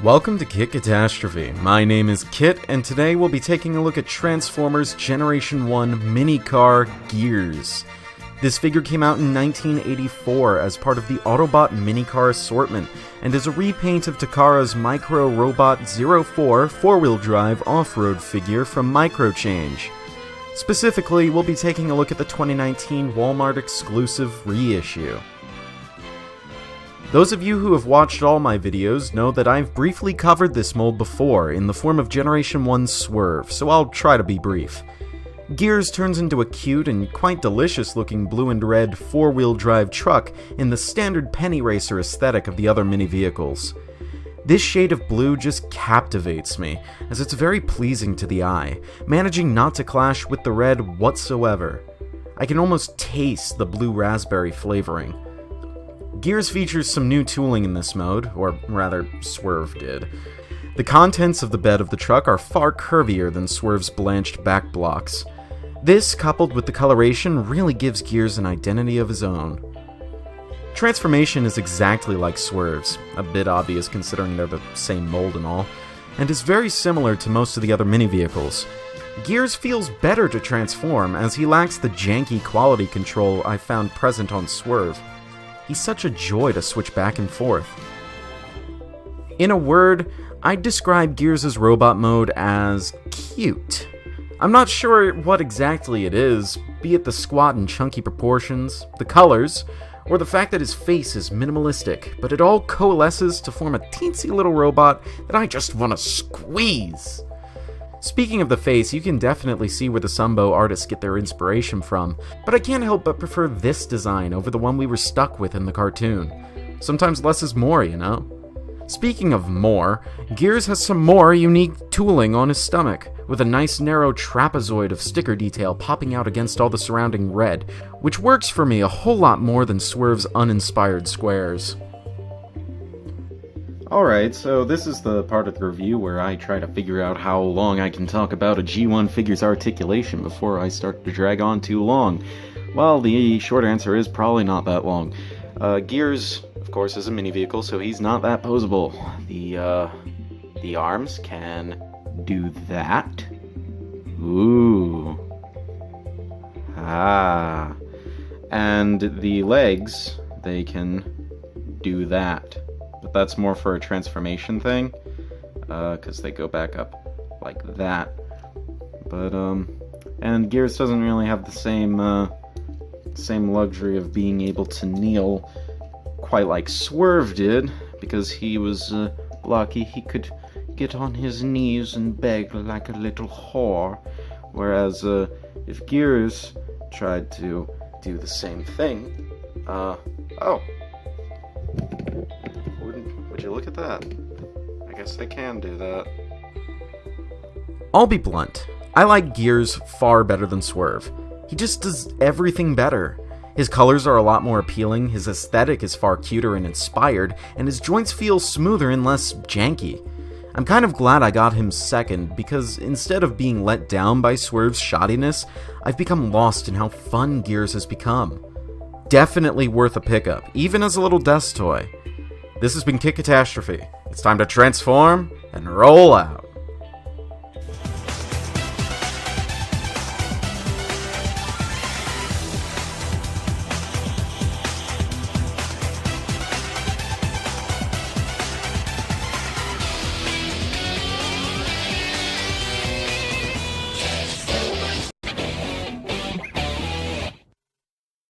Welcome to Kit Katastrophe. My name is Kit, and today we'll be taking a look at Transformers Generation 1 mini-car Gears. This figure came out in 1984 as part of the Autobot mini-car assortment, and is a repaint of Takara's Micro Robot 04 4-wheel drive off-road figure from Microchange. Specifically, we'll be taking a look at the 2019 Walmart exclusive reissue. Those of you who have watched all my videos know that I've briefly covered this mold before in the form of Generation 1 Swerve, so I'll try to be brief. Gears turns into a cute and quite delicious looking blue and red 4-wheel drive truck in the standard penny racer aesthetic of the other mini vehicles. This shade of blue just captivates me, as it's very pleasing to the eye, managing not to clash with the red whatsoever. I can almost taste the blue raspberry flavoring. Gears features some new tooling in this mode, or rather, Swerve did. The contents of the bed of the truck are far curvier than Swerve's blanched back blocks. This, coupled with the coloration, really gives Gears an identity of his own. Transformation is exactly like Swerve's, a bit obvious considering they're the same mold and all, and is very similar to most of the other mini vehicles. Gears feels better to transform, as he lacks the janky quality control I found present on Swerve. He's such a joy to switch back and forth. In a word, I'd describe Gears' robot mode as cute. I'm not sure what exactly it is, be it the squat and chunky proportions, the colors, or the fact that his face is minimalistic, but it all coalesces to form a teensy little robot that I just want to squeeze. Speaking of the face, you can definitely see where the Sunbow artists get their inspiration from, but I can't help but prefer this design over the one we were stuck with in the cartoon. Sometimes less is more, you know? Speaking of more, Gears has some more unique tooling on his stomach, with a nice narrow trapezoid of sticker detail popping out against all the surrounding red, which works for me a whole lot more than Swerve's uninspired squares. Alright, so this is the part of the review where I try to figure out how long I can talk about a G1 figure's articulation before I start to drag on too long. Well, the short answer is probably not that long. Gears, of course, is a mini vehicle, so he's not that posable. The arms can do that. Ooh. Ah. And the legs, they can do that. But that's more for a transformation thing, because they go back up like that. But, and Gears doesn't really have the same luxury of being able to kneel quite like Swerve did, because he was lucky he could get on his knees and beg like a little whore. Whereas, if Gears tried to do the same thing, oh. Would you look at that? I guess they can do that. I'll be blunt. I like Gears far better than Swerve. He just does everything better. His colors are a lot more appealing, his aesthetic is far cuter and inspired, and his joints feel smoother and less janky. I'm kind of glad I got him second, because instead of being let down by Swerve's shoddiness, I've become lost in how fun Gears has become. Definitely worth a pickup, even as a little desk toy. This has been Kit Katastrophe. It's time to transform and roll out.